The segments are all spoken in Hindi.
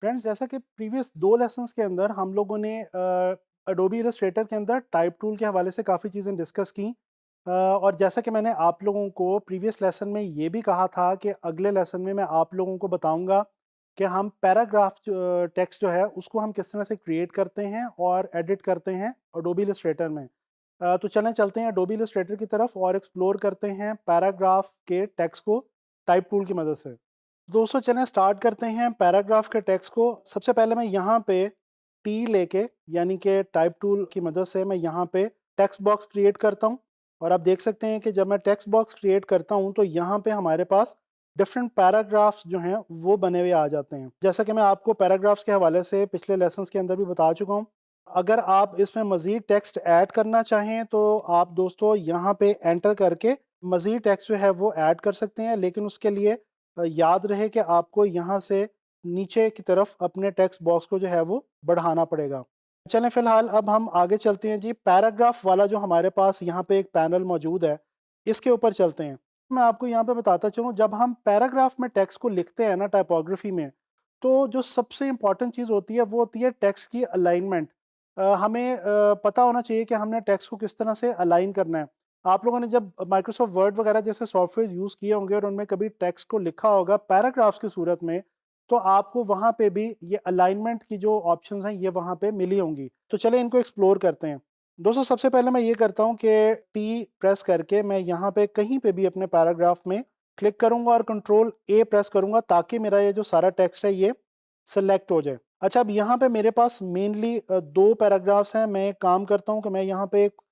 फ्रेंड्स, जैसा कि प्रीवियस 2 लेसन्स के अंदर हम लोगों ने एडोबी इलस्ट्रेटर के अंदर टाइप टूल के हवाले से काफ़ी चीज़ें डिस्कस की। और जैसा कि मैंने आप लोगों को प्रीवियस लेसन में ये भी कहा था कि अगले लेसन में मैं आप लोगों को बताऊंगा कि हम पैराग्राफ टेक्स्ट जो है उसको हम किस तरह से क्रिएट करते हैं और एडिट करते हैं एडोबी इलस्ट्रेटर में। तो चलते हैं एडोबी इलस्ट्रेटर की तरफ और एक्सप्लोर करते हैं पैराग्राफ के टेक्स्ट को टाइप टूल की मदद से। दोस्तों, चलें स्टार्ट करते हैं पैराग्राफ के टेक्स्ट को। सबसे पहले मैं यहाँ पे टी लेके यानी कि टाइप टूल की मदद से मैं यहाँ पे टेक्स्ट बॉक्स क्रिएट करता हूँ। और आप देख सकते हैं कि जब मैं टेक्स्ट बॉक्स क्रिएट करता हूँ तो यहाँ पे हमारे पास डिफरेंट पैराग्राफ्स जो हैं वो बने हुए आ जाते हैं। जैसा कि मैं आपको पैराग्राफ्स के हवाले से पिछले लेसन्स के अंदर भी बता चुका हूँ। अगर आप इसमें मज़ीद टेक्स्ट ऐड करना चाहें तो आप दोस्तों यहाँ पे एंटर करके मज़ीद टेक्स्ट जो है वो ऐड कर सकते हैं, लेकिन उसके लिए याद रहे कि आपको यहाँ से नीचे की तरफ अपने टेक्स्ट बॉक्स को जो है वो बढ़ाना पड़ेगा। चलें फ़िलहाल अब हम आगे चलते हैं जी। पैराग्राफ वाला जो हमारे पास यहाँ पे एक पैनल मौजूद है, इसके ऊपर चलते हैं। मैं आपको यहाँ पे बताता चलूँ, जब हम पैराग्राफ में टेक्स्ट को लिखते हैं ना टाइपोग्राफी में, तो जो सबसे इम्पॉर्टेंट चीज़ होती है वो होती है टेक्स्ट की अलाइनमेंट। हमें पता होना चाहिए कि हमने टेक्स्ट को किस तरह से अलाइन करना है। आप लोगों ने जब माइक्रोसॉफ्ट वर्ड वगैरह जैसे सॉफ्टवेयर यूज़ किए होंगे और उनमें कभी टेक्स्ट को लिखा होगा पैराग्राफ्स की सूरत में, तो आपको वहाँ पे भी ये अलाइनमेंट की जो ऑप्शंस हैं ये वहाँ पे मिली होंगी। तो चलिए इनको एक्सप्लोर करते हैं। दोस्तों, सबसे पहले मैं ये करता हूँ कि टी प्रेस करके मैं यहाँ पे कहीं पे भी अपने पैराग्राफ में क्लिक करूँगा और कंट्रोल ए प्रेस करूँगा ताकि मेरा ये जो सारा टेक्स्ट है ये सेलेक्ट हो जाए। अच्छा, अब यहाँ पे मेरे पास मेनली 2 पैराग्राफ्स हैं। मैं एक काम करता हूँ कि मैं यहाँ पे एक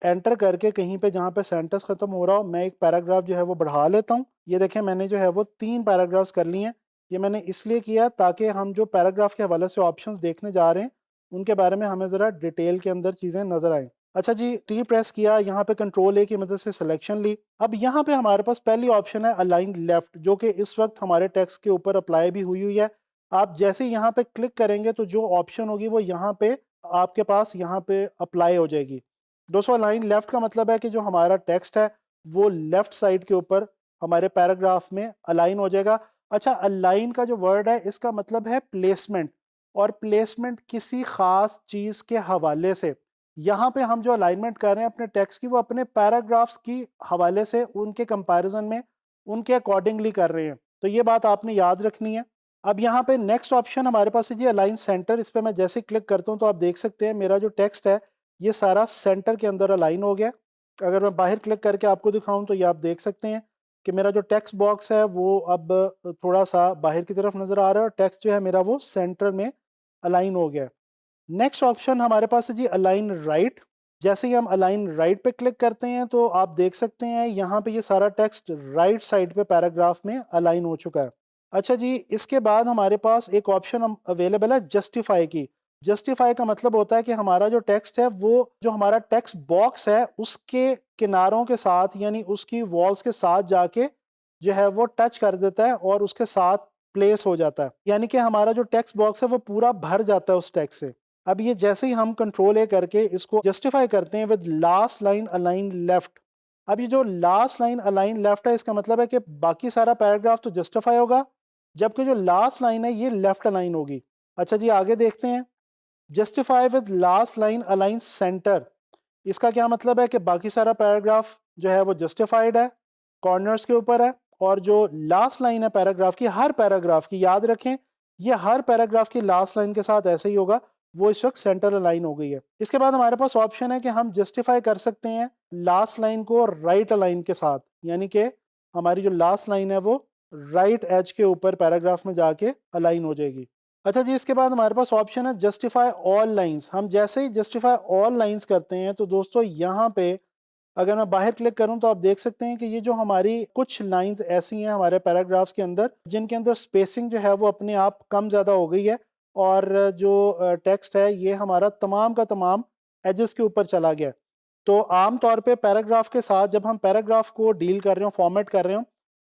एंटर करके कहीं पे जहाँ पे सेंटेंस खत्म हो रहा हो, मैं एक पैराग्राफ जो है वो बढ़ा लेता हूँ। ये देखें, मैंने जो है वो 3 पैराग्राफ्स कर लिए हैं। ये मैंने इसलिए किया ताकि हम जो पैराग्राफ के हवाले से ऑप्शंस देखने जा रहे हैं, उनके बारे में हमें ज़रा डिटेल के अंदर चीज़ें नज़र आएँ। अच्छा जी, टी प्रेस किया, यहाँ पे कंट्रोल ए की मदद से सिलेक्शन ली। अब यहाँ पे हमारे पास पहली ऑप्शन है अलाइन लेफ्ट, जो कि इस वक्त हमारे टेक्स्ट के ऊपर अप्लाई भी हुई हुई है। आप जैसे ही यहाँ पे क्लिक करेंगे तो जो ऑप्शन होगी वो यहाँ पे आपके पास यहाँ पे अप्लाई हो जाएगी। दोस्तों, अलाइन लेफ्ट का मतलब है कि जो हमारा टेक्स्ट है वो लेफ्ट साइड के ऊपर हमारे पैराग्राफ में अलाइन हो जाएगा। अच्छा, अलाइन का जो वर्ड है इसका मतलब है प्लेसमेंट, और प्लेसमेंट किसी खास चीज़ के हवाले से। यहाँ पे हम जो अलाइनमेंट कर रहे हैं अपने टेक्स्ट की, वो अपने पैराग्राफ्स की हवाले से उनके कंपैरिजन में उनके अकॉर्डिंगली कर रहे हैं। तो ये बात आपने याद रखनी है। अब यहाँ पे नेक्स्ट ऑप्शन हमारे पास है जी अलाइन सेंटर। इस पे मैं जैसे ही क्लिक करता हूँ तो आप देख सकते हैं मेरा जो टेक्स्ट है ये सारा सेंटर के अंदर अलाइन हो गया। अगर मैं बाहर क्लिक करके आपको दिखाऊं तो ये आप देख सकते हैं कि मेरा जो टेक्स्ट बॉक्स है वो अब थोड़ा सा बाहर की तरफ नज़र आ रहा है और टेक्स्ट जो है मेरा वो सेंटर में अलाइन हो गया। नेक्स्ट ऑप्शन हमारे पास है जी अलाइन राइट। जैसे ही हम अलाइन राइट पे क्लिक करते हैं तो आप देख सकते हैं यहाँ पे ये सारा टेक्स्ट राइट साइड पे पैराग्राफ में अलाइन हो चुका है। अच्छा जी, इसके बाद हमारे पास एक ऑप्शन अवेलेबल है जस्टिफाई की। जस्टिफाई का मतलब होता है कि हमारा जो टेक्स्ट है वो जो हमारा टेक्स्ट बॉक्स है उसके किनारों के साथ यानी उसकी वॉल्स के साथ जाके जो है वो टच कर देता है और उसके साथ प्लेस हो जाता है, यानी कि हमारा जो टेक्स्ट बॉक्स है वो पूरा भर जाता है उस टेक्स्ट से। अब ये जैसे ही हम कंट्रोल ए करके इसको जस्टिफाई करते हैं with last line align left. अब ये जो लास्ट लाइन अलाइन लेफ्ट है इसका मतलब है कि बाकी सारा पैराग्राफ तो जस्टिफाई होगा, जबकि जो लास्ट लाइन है ये लेफ्ट अलाइन होगी। अच्छा जी, आगे देखते हैं। Justify with last line align centre, इसका क्या मतलब है कि बाकी सारा पैराग्राफ जो है वो जस्टिफाइड है, कॉर्नर्स के ऊपर है, और जो लास्ट लाइन है पैराग्राफ की, हर पैराग्राफ की याद रखें ये हर पैराग्राफ की लास्ट लाइन के साथ ऐसे ही होगा, वो इस वक्त सेंटर अलाइन हो गई है। इसके बाद हमारे पास ऑप्शन है कि हम जस्टिफाई कर सकते हैं लास्ट लाइन को राइट अलाइन के साथ, यानी कि हमारी जो लास्ट लाइन है वो राइट एज के ऊपर पैराग्राफ में जाके अलाइन हो जाएगी। अच्छा जी, इसके बाद हमारे पास ऑप्शन है जस्टिफाई ऑल लाइंस। हम जैसे ही जस्टिफाई ऑल लाइंस करते हैं तो दोस्तों यहाँ पे अगर मैं बाहर क्लिक करूं तो आप देख सकते हैं कि ये जो हमारी कुछ लाइंस ऐसी हैं हमारे पैराग्राफ्स के अंदर जिनके अंदर स्पेसिंग जो है वो अपने आप कम ज़्यादा हो गई है, और जो टेक्स्ट है ये हमारा तमाम का तमाम एजेस के ऊपर चला गया है। तो आम तौर पे पैराग्राफ के साथ जब हम पैराग्राफ को डील कर रहे हो, फॉर्मेट कर रहे हो,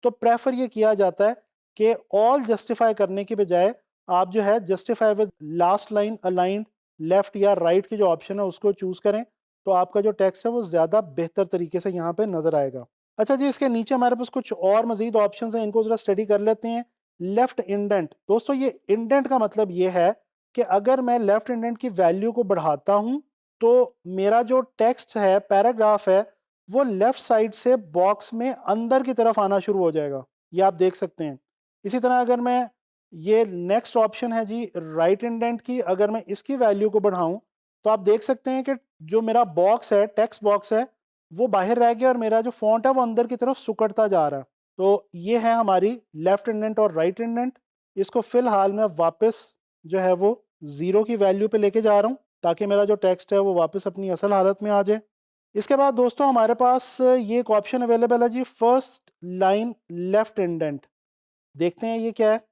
तो प्रेफर ये किया जाता है कि ऑल जस्टिफाई करने की बजाय आप जो है justify with last line aligned left या राइट की जो ऑप्शन है उसको चूज़ करें, तो आपका जो टेक्स्ट है वो ज़्यादा बेहतर तरीके से यहाँ पे नज़र आएगा। अच्छा जी, इसके नीचे हमारे पास कुछ और मज़ीद ऑप्शंस हैं, इनको ज़रा स्टडी कर लेते हैं। Left indent. दोस्तों ये इंडेंट का मतलब ये है कि अगर मैं लेफ्ट इंडेंट की वैल्यू को बढ़ाता हूं तो मेरा जो टेक्स्ट है, पैराग्राफ है, वो लेफ्ट साइड से बॉक्स में अंदर की तरफ आना शुरू हो जाएगा। ये आप देख सकते हैं। इसी तरह अगर मैं, ये नेक्स्ट ऑप्शन है जी राइट इंडेंट की, अगर मैं इसकी वैल्यू को बढ़ाऊं तो आप देख सकते हैं कि जो मेरा बॉक्स है, टेक्स्ट बॉक्स है, वो बाहर रह गया और मेरा जो फॉन्ट है वो अंदर की तरफ सुकड़ता जा रहा है। तो ये है हमारी लेफ्ट इंडेंट और राइट इंडेंट। इसको फिलहाल मैं वापस जो है वो 0 की वैल्यू पे लेके जा रहा हूँ ताकि मेरा जो टेक्स्ट है वो वापस अपनी असल हालत में आ जाए। इसके बाद दोस्तों हमारे पास ये एक ऑप्शन अवेलेबल है जी, फर्स्ट लाइन लेफ्ट इंडेंट। देखते हैं ये क्या है।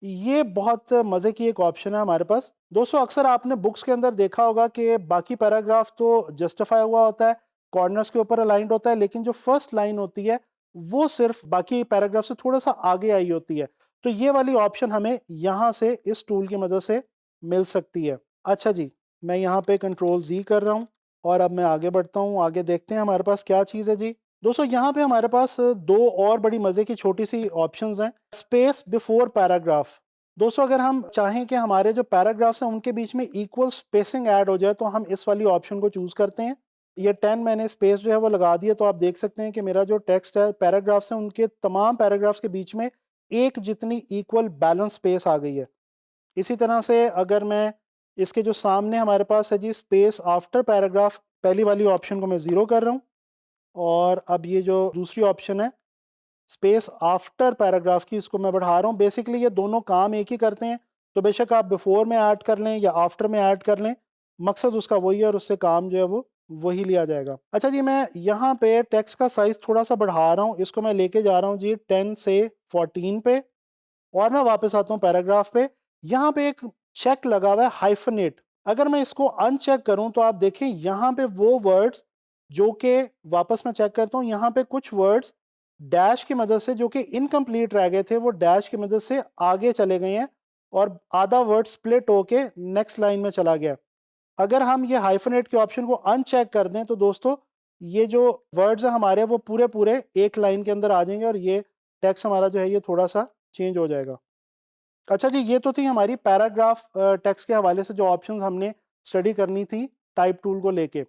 ये बहुत मज़े की एक ऑप्शन है हमारे पास। दोस्तों अक्सर आपने बुक्स के अंदर देखा होगा कि बाकी पैराग्राफ तो जस्टिफाई हुआ होता है, कॉर्नर्स के ऊपर अलाइंड होता है, लेकिन जो फर्स्ट लाइन होती है वो सिर्फ बाकी पैराग्राफ से थोड़ा सा आगे आई होती है। तो ये वाली ऑप्शन हमें यहाँ से इस टूल की मदद से मिल सकती है। अच्छा जी, मैं यहाँ पे कंट्रोल Z कर रहा हूँ और अब मैं आगे बढ़ता हूँ। आगे देखते हैं हमारे पास क्या चीज़ है जी। दोस्तों यहाँ पे हमारे पास दो और बड़ी मज़े की छोटी सी ऑप्शंस हैं। Space before paragraph. दोस्तों अगर हम चाहें कि हमारे जो पैराग्राफ्स हैं उनके बीच में इक्वल स्पेसिंग ऐड हो जाए तो हम इस वाली ऑप्शन को चूज़ करते हैं। ये 10 मैंने स्पेस जो है वो लगा दिया, तो आप देख सकते हैं कि मेरा जो टेक्स्ट है, पैराग्राफ्स हैं, उनके तमाम पैराग्राफ्स के बीच में एक जितनी इक्वल बैलेंस स्पेस आ गई है। इसी तरह से अगर मैं इसके जो सामने हमारे पास है जी स्पेस आफ्टर पैराग्राफ, पहली वाली ऑप्शन को मैं 0 कर रहा हूँ और अब ये जो दूसरी ऑप्शन है स्पेस आफ्टर पैराग्राफ की, इसको मैं बढ़ा रहा हूँ। बेसिकली ये दोनों काम एक ही करते हैं, तो बेशक आप बिफोर में ऐड कर लें या आफ्टर में ऐड कर लें, मकसद उसका वही है और उससे काम जो है वो वही लिया जाएगा। अच्छा जी, मैं यहाँ पे टेक्स्ट का साइज थोड़ा सा बढ़ा रहा हूँ, इसको मैं लेके जा रहा हूँ जी 10 से 14 पे और मैं वापस आता हूँ पैराग्राफ पे। यहाँ पे एक चेक लगा हुआ है हाइफनेट। अगर मैं इसको अनचेक करूँ तो आप देखें यहाँ पे वो वर्ड्स जो कि, वापस मैं चेक करता हूँ, यहाँ पे कुछ वर्ड्स डैश की मदद से जो कि इनकम्प्लीट रह गए थे वो डैश की मदद से आगे चले गए हैं और आधा वर्ड स्प्लिट होके नेक्स्ट लाइन में चला गया। अगर हम ये हाइफनेट के ऑप्शन को अनचेक कर दें तो दोस्तों ये जो वर्ड्स हैं हमारे वो पूरे पूरे एक लाइन के अंदर आ जाएंगे और ये टेक्स्ट हमारा जो है ये थोड़ा सा चेंज हो जाएगा। अच्छा जी, ये तो थी हमारी पैराग्राफ टेक्स्ट के हवाले से जो ऑप्शंस हमने स्टडी करनी थी टाइप टूल को लेके।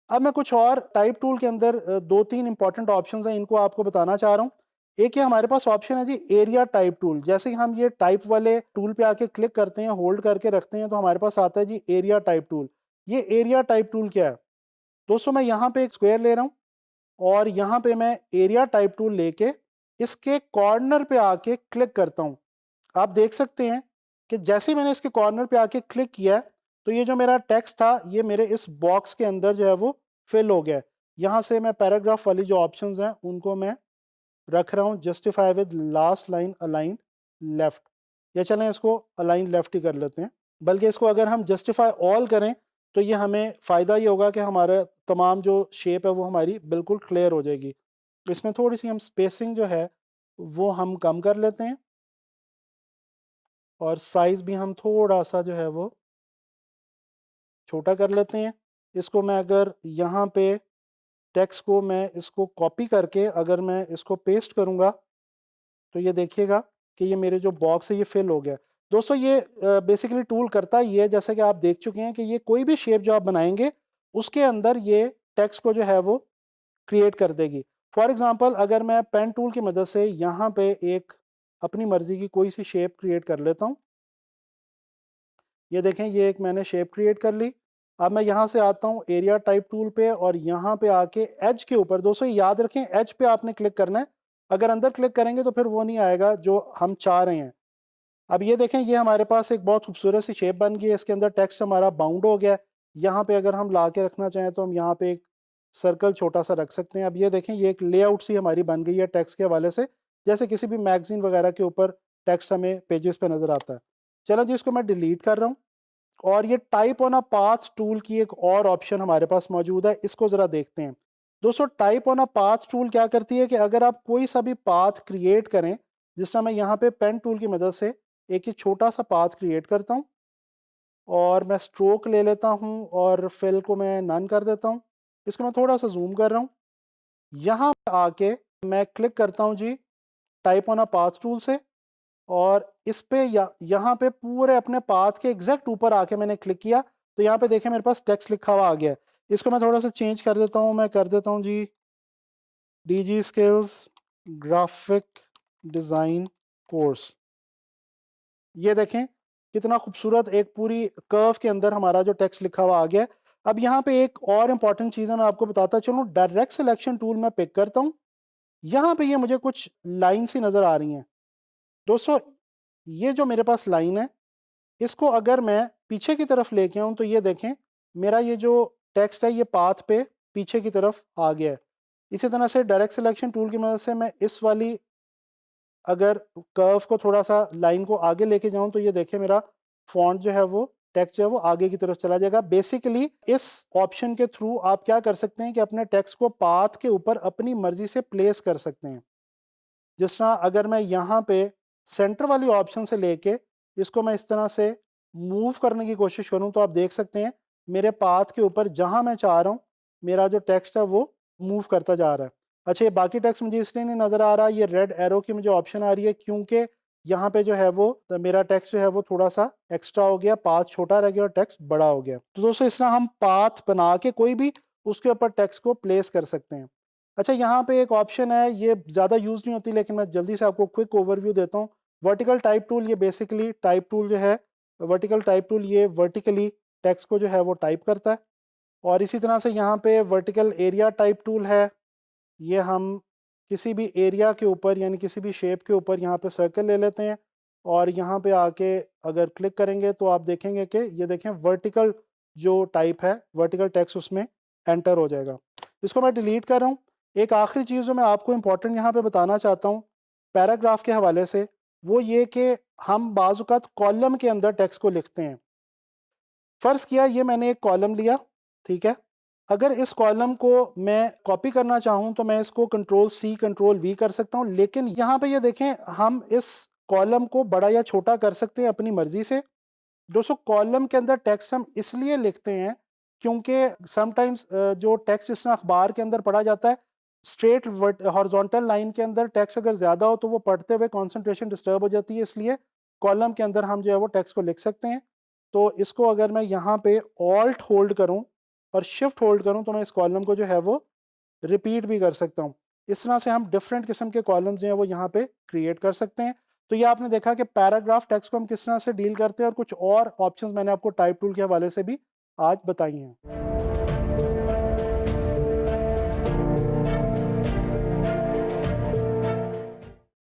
अब मैं कुछ और टाइप टूल के अंदर दो तीन इंपॉर्टेंट ऑप्शंस हैं, इनको आपको बताना चाह रहा हूँ। एक ये हमारे पास ऑप्शन है जी एरिया टाइप टूल। जैसे ही हम ये टाइप वाले टूल पे आके क्लिक करते हैं, होल्ड करके रखते हैं, तो हमारे पास आता है जी एरिया टाइप टूल। ये एरिया टाइप टूल क्या है दोस्तों? मैं यहाँ पे एक स्क्वायर ले रहा हूँ और यहाँ पे मैं एरिया टाइप टूल लेके इसके कॉर्नर पे आके क्लिक करता हूँ। आप देख सकते हैं कि जैसे ही मैंने इसके कॉर्नर पे आके क्लिक किया तो ये जो मेरा टेक्स्ट था ये मेरे इस बॉक्स के अंदर जो है वो फिल हो गया। यहाँ से मैं पैराग्राफ वाली जो ऑप्शंस हैं उनको मैं रख रहा हूँ, justify with last line align left, या चलें इसको अलाइन लेफ्ट ही कर लेते हैं। बल्कि इसको अगर हम जस्टिफाई ऑल करें तो ये हमें फ़ायदा ये होगा कि हमारा तमाम जो शेप है वो हमारी बिल्कुल क्लियर हो जाएगी। तो इसमें थोड़ी सी हम स्पेसिंग जो है वो हम कम कर लेते हैं और साइज़ भी हम थोड़ा सा जो है वो छोटा कर लेते हैं। इसको मैं अगर यहाँ पे टेक्स्ट को मैं इसको कॉपी करके अगर मैं इसको पेस्ट करूँगा तो ये देखिएगा कि ये मेरे जो बॉक्स है ये फिल हो गया। दोस्तों ये बेसिकली टूल करता ही है, जैसा कि आप देख चुके हैं कि ये कोई भी शेप जो आप बनाएंगे उसके अंदर ये टेक्स्ट को जो है वो क्रिएट कर देगी। फॉर एग्जांपल अगर मैं पेन टूल की मदद से यहाँ पे एक अपनी मर्जी की कोई सी शेप क्रिएट कर लेता हूँ। ये देखें ये एक मैंने शेप क्रिएट कर ली। अब मैं यहाँ से आता हूँ एरिया टाइप टूल पे और यहाँ पे आके एज के ऊपर, दोस्तों याद रखें एज पे आपने क्लिक करना है। अगर अंदर क्लिक करेंगे तो फिर वो नहीं आएगा जो हम चाह रहे हैं। अब ये देखें ये हमारे पास एक बहुत खूबसूरत सी शेप बन गई है, इसके अंदर टेक्स्ट हमारा बाउंड हो गया है। यहाँ पे अगर हम ला के रखना चाहें तो हम यहाँ पे एक सर्कल छोटा सा रख सकते हैं। अब ये देखें ये एक लेआउट सी हमारी बन गई है टेक्स्ट के हवाले से, जैसे किसी भी मैगजीन वगैरह के ऊपर टेक्स्ट हमें पेजेस पे नज़र आता है। चलो जी, इसको मैं डिलीट कर रहा हूँ। और ये type on a path tool की एक और ऑप्शन हमारे पास मौजूद है, इसको ज़रा देखते हैं। दोस्तों type on a path tool क्या करती है कि अगर आप कोई सा भी पाथ क्रिएट करें, जिस तरह मैं यहाँ पे पेन टूल की मदद से एक ही छोटा सा पाथ क्रिएट करता हूँ और मैं स्ट्रोक ले लेता हूँ और फिल को मैं नन कर देता हूँ। इसको मैं थोड़ा सा जूम कर रहा हूँ। यहाँ आके मैं क्लिक करता हूँ जी type on a path tool से और इस पे यहाँ पे पूरे अपने पाथ के एग्जैक्ट ऊपर आके मैंने क्लिक किया, तो यहाँ पे देखें मेरे पास टेक्स्ट लिखा हुआ आ गया है। इसको मैं थोड़ा सा चेंज कर देता हूँ, मैं कर देता हूँ जी DG skills graphic design course. ये देखें कितना खूबसूरत एक पूरी कर्व के अंदर हमारा जो टेक्स्ट लिखा हुआ आ गया है। अब यहाँ पे एक और इम्पॉर्टेंट चीज़ है, मैं आपको बताता चलूँ। डायरेक्ट सिलेक्शन टूल मैं पिक करता हूँ, यहाँ पे ये मुझे कुछ लाइन सी नज़र आ रही हैं दोस्तों। ये जो मेरे पास लाइन है, इसको अगर मैं पीछे की तरफ लेके आऊँ तो ये देखें मेरा ये जो टेक्स्ट है ये पाथ पे पीछे की तरफ आ गया है। इसी तरह से डायरेक्ट सिलेक्शन टूल की मदद से मैं इस वाली अगर कर्व को थोड़ा सा लाइन को आगे लेके जाऊं तो ये देखें मेरा फॉन्ट जो है वो टेक्स्ट जो है वो आगे की तरफ चला जाएगा। बेसिकली इस ऑप्शन के थ्रू आप क्या कर सकते हैं कि अपने टेक्स्ट को पाथ के ऊपर अपनी मर्जी से प्लेस कर सकते हैं। जिस तरह अगर मैं यहाँ पे सेंटर वाली ऑप्शन से लेके इसको मैं इस तरह से मूव करने की कोशिश करूँ तो आप देख सकते हैं मेरे पाथ के ऊपर जहाँ मैं चाह रहा हूँ मेरा जो टेक्स्ट है वो मूव करता जा रहा है। अच्छा, ये बाकी टेक्स्ट मुझे इसलिए नहीं नज़र आ रहा, ये रेड एरो की मुझे ऑप्शन आ रही है क्योंकि यहाँ पे जो है वो मेरा टेक्स्ट जो है वो थोड़ा सा एक्स्ट्रा हो गया, पाथ छोटा रह गया और टेक्स्ट बड़ा हो गया। तो दोस्तों इस तरह हम पाथ बना के कोई भी उसके ऊपर टेक्स्ट को प्लेस कर सकते हैं। अच्छा, यहाँ पे एक ऑप्शन है, ये ज़्यादा यूज़ नहीं होती लेकिन मैं जल्दी से आपको क्विक ओवरव्यू देता हूँ। वर्टिकल टाइप टूल, ये बेसिकली टाइप टूल जो है, वर्टिकल टाइप टूल ये वर्टिकली टेक्स्ट को जो है वो टाइप करता है। और इसी तरह से यहाँ पे वर्टिकल एरिया टाइप टूल है, ये हम किसी भी एरिया के ऊपर यानी किसी भी शेप के ऊपर यहाँ पे सर्कल ले लेते हैं और यहाँ पे आके अगर क्लिक करेंगे तो आप देखेंगे कि ये देखें वर्टिकल जो टाइप है वर्टिकल टेक्स्ट उसमें एंटर हो जाएगा। इसको मैं डिलीट कर रहा हूँ। एक आखिरी चीज़ जो मैं आपको इम्पोर्टेंट यहाँ पे बताना चाहता हूँ पैराग्राफ के हवाले से, वो ये कि हम बाज़ औक़ात कॉलम के अंदर टेक्स्ट को लिखते हैं। फ़र्ज़ किया ये मैंने एक कॉलम लिया, ठीक है? अगर इस कॉलम को मैं कॉपी करना चाहूँ तो मैं इसको कंट्रोल C कंट्रोल V कर सकता हूँ, लेकिन यहाँ पे ये देखें हम इस कॉलम को बड़ा या छोटा कर सकते हैं अपनी मर्ज़ी से। दोस्तों कॉलम के अंदर टेक्स्ट हम इसलिए लिखते हैं क्योंकि समटाइम्स जो टेक्स्ट जिस तरह अखबार के अंदर पढ़ा जाता है, स्ट्रेट हॉरिजॉन्टल लाइन के अंदर टेक्स्ट अगर ज़्यादा हो तो वो पढ़ते हुए कंसंट्रेशन डिस्टर्ब हो जाती है, इसलिए कॉलम के अंदर हम जो है वो टेक्स्ट को लिख सकते हैं। तो इसको अगर मैं यहाँ पे ऑल्ट होल्ड करूँ और शिफ्ट होल्ड करूँ तो मैं इस कॉलम को जो है वो रिपीट भी कर सकता हूँ। इस तरह से हम डिफरेंट किस्म के कॉलम्स जो हैं वो यहाँ पे क्रिएट कर सकते हैं। तो ये आपने देखा कि पैराग्राफ टेक्स्ट को हम किस तरह से डील करते हैं और कुछ और ऑप्शंस मैंने आपको टाइप टूल के हवाले से भी आज बताई हैं।